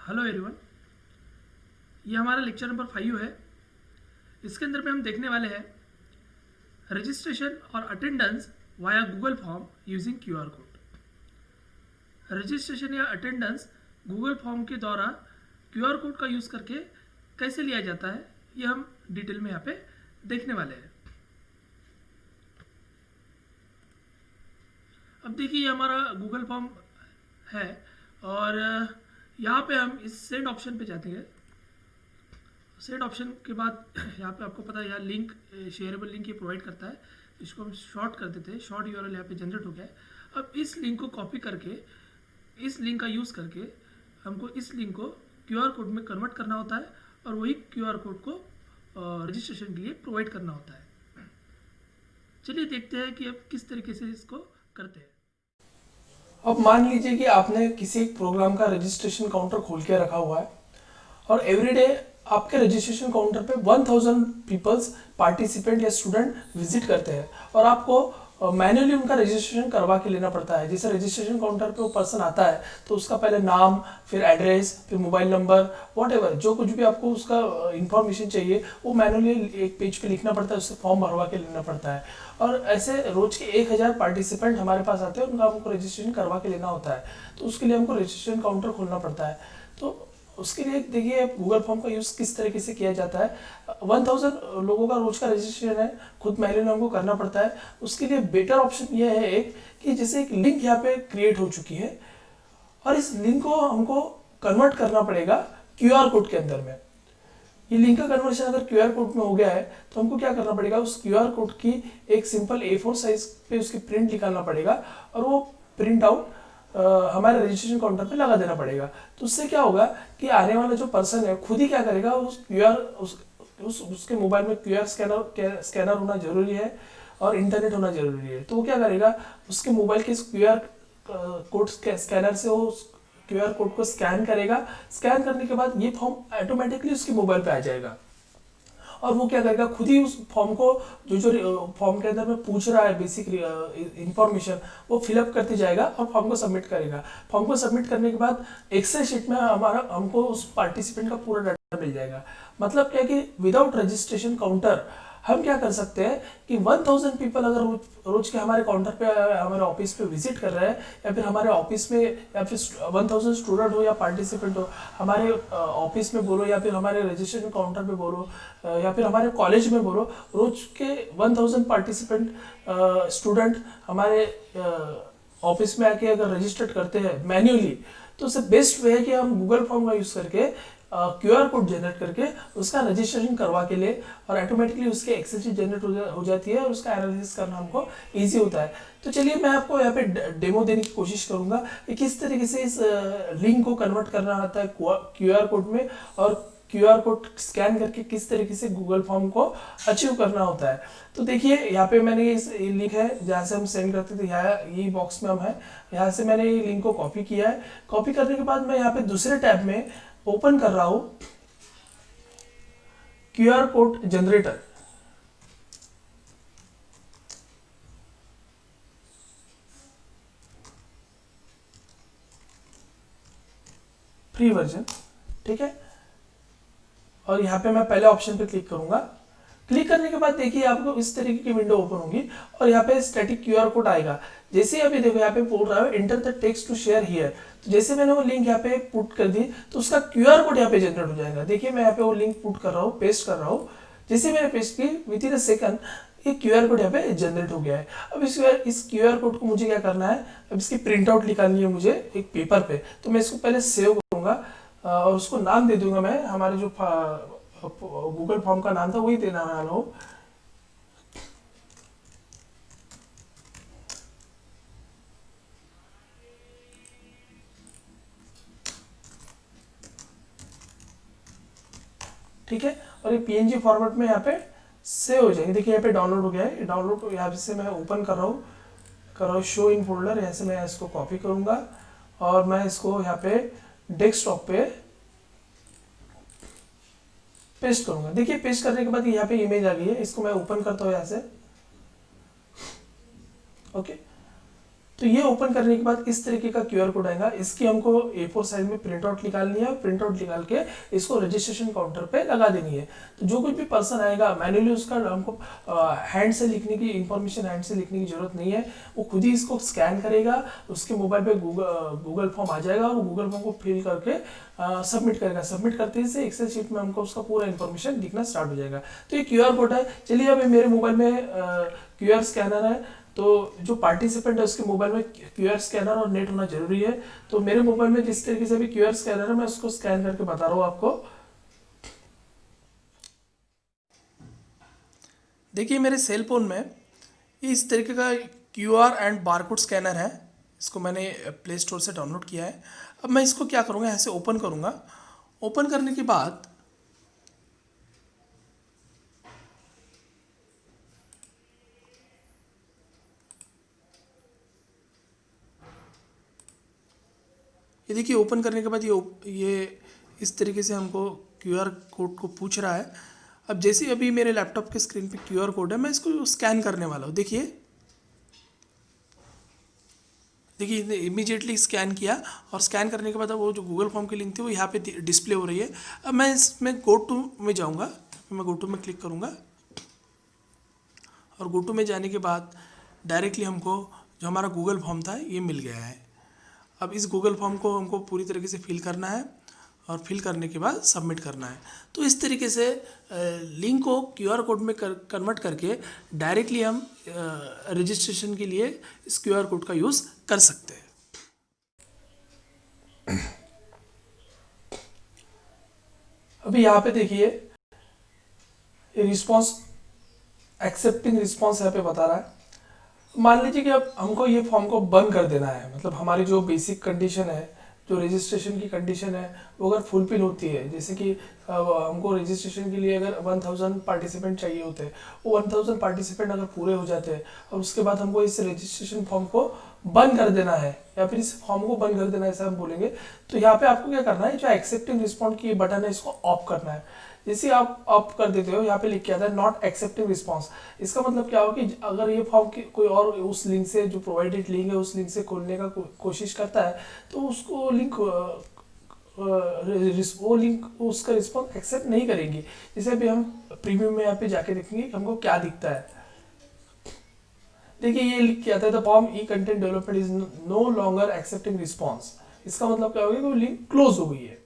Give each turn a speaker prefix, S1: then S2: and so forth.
S1: Hello everyone, ये हमारा lecture number 5 है। इसके अंदर में हम देखने वाले हैं रजिस्ट्रेशन और attendance via Google form using QR code. Registration या अटेंडेंस गूगल फॉर्म के द्वारा क्यूआर कोड का यूज़ करके कैसे लिया जाता है, ये हम डिटेल में यहाँ पे देखने वाले हैं। अब देखिए, ये हमारा गूगल फॉर्म है और यहाँ पे हम इस सेंड ऑप्शन पे जाते हैं। सेंड ऑप्शन के बाद यहाँ पे आपको पता है, यहाँ लिंक शेयरेबल लिंक ये प्रोवाइड करता है। इसको हम शॉर्ट कर देते हैं, शॉर्ट यूआरएल यहाँ पे जनरेट हो गया है। अब इस लिंक को कॉपी करके, इस लिंक का यूज़ करके हमको इस लिंक को क्यूआर कोड में कन्वर्ट करना होता है और वही क्यूआर कोड को रजिस्ट्रेशन के लिए प्रोवाइड करना होता है। चलिए देखते हैं कि अब किस तरीके से इसको करते हैं।
S2: अब मान लीजिए कि आपने किसी एक प्रोग्राम का रजिस्ट्रेशन काउंटर खोल के रखा हुआ है और एवरीडे आपके रजिस्ट्रेशन काउंटर पे 1000 पीपल्स पार्टिसिपेंट या स्टूडेंट विजिट करते हैं और आपको मैन्युअली उनका रजिस्ट्रेशन करवा के लेना पड़ता है। जैसे रजिस्ट्रेशन काउंटर पे वो पर्सन आता है तो उसका पहले नाम, फिर एड्रेस, फिर मोबाइल नंबर, व्हाटएवर जो कुछ भी आपको उसका इंफॉर्मेशन चाहिए वो मैन्युअली एक पेज पे लिखना पड़ता है, उससे फॉर्म भरवा के लेना पड़ता है। और ऐसे रोज के 1000 पार्टिसिपेंट हमारे पास आते हैं, उनका हमको रजिस्ट्रेशन करवा के लेना होता है। तो उसके लिए हमको रजिस्ट्रेशन काउंटर खोलना पड़ता है। तो उसके लिए देखिए गूगल फॉर्म का यूज़ किस तरीके से किया जाता है। 1000 लोगों का रोज का रजिस्ट्रेशन है, खुद मैन्युअली हमको करना पड़ता है। उसके लिए बेटर ऑप्शन ये है एक कि जैसे एक लिंक यहाँ पे क्रिएट हो चुकी है और इस लिंक को हमको कन्वर्ट करना पड़ेगा क्यूआर कोड के अंदर में। ये लिंक का कन्वर्शन अगर क्यूआर कोड में हो गया है तो हमको क्या करना पड़ेगा, उस क्यूआर कोड की एक सिंपल A4 साइज पे उसकी प्रिंट निकालना पड़ेगा और वो प्रिंट आउट हमारे रजिस्ट्रेशन काउंटर पे लगा देना पड़ेगा। तो उससे क्या होगा कि आने वाला जो पर्सन है खुद ही क्या करेगा, उस क्यूआर उसके मोबाइल में क्यूआर स्कैनर होना जरूरी है और इंटरनेट होना जरूरी है। तो वो क्या करेगा, उसके मोबाइल के क्यूआर कोड स्कैनर से वो क्यूआर कोड को स्कैन करेगा। स्कैन करने के बाद ये फॉर्म ऑटोमेटिकली उसके मोबाइल पे आ जाएगा और वो क्या करेगा, खुद ही उस फॉर्म को जो फॉर्म के अंदर में पूछ रहा है बेसिक इंफॉर्मेशन वो फिलअप करते जाएगा और फॉर्म को सबमिट करेगा। फॉर्म को सबमिट करने के बाद एक्सेल शीट में हमको उस पार्टिसिपेंट का पूरा डाटा मिल जाएगा। मतलब क्या कि विदाउट रजिस्ट्रेशन काउंटर हम क्या कर सकते हैं कि 1000 पीपल अगर रोज के हमारे काउंटर पे, हमारे ऑफिस पे विजिट कर रहे हैं या फिर हमारे ऑफिस में, या फिर 1000 स्टूडेंट हो या पार्टिसिपेंट हो, हमारे ऑफिस में बोलो या फिर हमारे रजिस्ट्रेशन काउंटर पे बोलो या फिर हमारे कॉलेज में बोलो, रोज के 1000 पार्टिसिपेंट स्टूडेंट हमारे ऑफिस में आके अगर रजिस्टर्ड करते हैं मैन्युअली, तो उससे बेस्ट वे है कि हम गूगल फॉर्म का यूज़ करके क्यूआर कोड जनरेट करके उसका रजिस्ट्रेशन करवा के लिए और ऑटोमेटिकली उसके एक्सेल शीट जनरेट हो जाती है और उसका एनालिसिस करना हमको इजी होता है। तो चलिए मैं आपको यहाँ पे डेमो देने की कोशिश करूंगा कि किस तरीके से इस लिंक को कन्वर्ट करना आता है क्यूआर कोड में और क्यूआर कोड स्कैन करके किस तरीके से गूगल फॉर्म को अचीव करना होता है। तो देखिए यहाँ पे मैंने इस लिंक है जहाँ से हम सेंड करते थे, यहाँ ये बॉक्स में हम है, यहाँ से मैंने ये लिंक को कॉपी किया है। कॉपी करने के बाद मैं यहाँ पे दूसरे टैब में ओपन कर रहा हूं QR code generator. Free version, ठीक है। और यहाँ पे मैं पहले ऑप्शन पे क्लिक करूंगा। क्लिक करने के बाद देखिए आपको इस तरीके की विंडो ओपन होगी और यहाँ पे स्टैटिक क्यूआर कोड आएगा। जैसे अभी देखो यहाँ पे बोल रहा है enter the text to share here, तो जैसे मैंने वो लिंक यहाँ पे पुट कर दी तो उसका क्यूआर कोड यहाँ पे जनरेट हो जाएगा। देखिए मैं यहाँ पे वो लिंक पुट कर रहा हूँ, पेस्ट कर रहा हूँ। जैसे मैंने पेस्ट की विद इन अ सेकंड ये क्यूआर कोड यहाँ पे जनरेट हो गया है। अब इस क्यूआर कोड को मुझे क्या करना है, अब इसकी प्रिंट आउट निकालनी है मुझे एक पेपर पे। तो मैं इसको पहले सेव करूंगा और उसको नाम दे दूंगा, मैं हमारे जो गूगल फॉर्म का नाम था वही देना वाला हूँ। ठीक है, और ये पीएनजी फॉर्मेट में यहाँ पे सेव हो जाएंगे। देखिए यहाँ पे डाउनलोड हो गया है। डाउनलोड यहाँ से मैं ओपन कर रहा हूँ शो इन फोल्डर। यहाँ से मैं इसको कॉपी करूंगा और मैं इसको यहाँ पे डेस्कटॉप पे पेस्ट करूंगा। देखिए पेस्ट करने के बाद यहाँ पे इमेज आ गई है, इसको मैं ओपन करता हूँ यहाँ से। ओके, तो ये ओपन करने के बाद इस तरीके का क्यूआर कोड आएगा। इसकी हमको A4 साइज में प्रिंट आउट निकालनी है, प्रिंट आउट निकाल के इसको रजिस्ट्रेशन काउंटर पे लगा देनी है। तो जो कुछ भी पर्सन आएगा मैन्युअली उसका हमको हैंड से लिखने की इंफॉर्मेशन हैंड से लिखने की जरूरत नहीं है, वो खुद ही इसको स्कैन करेगा, उसके मोबाइल पे गूगल फॉर्म आ जाएगा और गूगल फॉर्म को फिल करके सबमिट करेगा। सबमिट करते ही से एक्सेल शीट में हमको उसका पूरा इन्फॉर्मेशन दिखना स्टार्ट हो जाएगा। तो ये क्यूआर कोड है। चलिए अभी मेरे मोबाइल में क्यूआर स्कैनर है, तो जो पार्टिसिपेंट है उसके मोबाइल में क्यूआर स्कैनर और नेट होना जरूरी है। तो मेरे मोबाइल में जिस तरीके से भी क्यूआर स्कैनर है मैं उसको स्कैन करके बता रहा हूँ आपको। देखिए मेरे सेल फोन में ये इस तरीके का क्यूआर एंड बारकोड स्कैनर है। इसको मैंने प्ले स्टोर से डाउनलोड किया है। अब मैं इसको क्या करूँगा, ऐसे ओपन करूँगा। ओपन करने के बाद ये देखिए ओपन करने के बाद ये इस तरीके से हमको क्यूआर कोड को पूछ रहा है। अब जैसे अभी मेरे लैपटॉप के स्क्रीन पे क्यूआर कोड है, मैं इसको स्कैन करने वाला हूँ। देखिए इसने इमीडिएटली स्कैन किया और स्कैन करने के बाद अब वो जो गूगल फॉर्म की लिंक थी वो यहाँ पे डिस्प्ले हो रही है। अब मैं इसमें गो टू में जाऊँगा, मैं गो टू में क्लिक करूँगा और गो टू में जाने के बाद डायरेक्टली हमको जो हमारा गूगल फॉर्म था ये मिल गया है। अब इस गूगल फॉर्म को हमको पूरी तरीके से फिल करना है और फिल करने के बाद सबमिट करना है। तो इस तरीके से लिंक को क्यूआर कोड में कन्वर्ट करके डायरेक्टली हम रजिस्ट्रेशन के लिए इस क्यूआर कोड का यूज़ कर सकते हैं। अभी यहाँ पे देखिए रिस्पॉन्स एक्सेप्टिंग रिस्पॉन्स यहाँ पे बता रहा है। मान लीजिए कि अब हमको ये फॉर्म को बंद कर देना है, मतलब हमारी जो बेसिक कंडीशन है, जो रजिस्ट्रेशन की कंडीशन है वो अगर फुलफिल होती है, जैसे कि हमको रजिस्ट्रेशन के लिए अगर 1000 पार्टिसिपेंट चाहिए होते हैं, वो 1000 पार्टिसिपेंट अगर पूरे हो जाते हैं और उसके बाद हमको इस रजिस्ट्रेशन फॉर्म को बंद कर देना है या फिर इस फॉर्म को बंद कर देना है ऐसा हम बोलेंगे, तो यहाँ पे आपको क्या करना है, जो एक्सेप्टिंग रिस्पॉन्स की बटन है इसको ऑफ करना है। जैसे आप ऑफ कर देते हो, यहाँ पे लिख के आता है नॉट एक्सेप्टिंग रिस्पॉन्स। इसका मतलब क्या हो कि अगर ये फॉर्म कोई और उस लिंक से, जो प्रोवाइडेड लिंक है उस लिंक से खोलने का कोशिश करता है, तो उसको लिंक वो लिंक उसका रिस्पॉन्स एक्सेप्ट नहीं करेंगे। जैसे अभी हम प्रीव्यू में यहाँ पे जाके देखेंगे कि हमको क्या दिखता है। देखिए ये लिख के आता है the form e content development is no longer accepting response. इसका मतलब क्या होगा कि वो लिंक क्लोज हो गई है।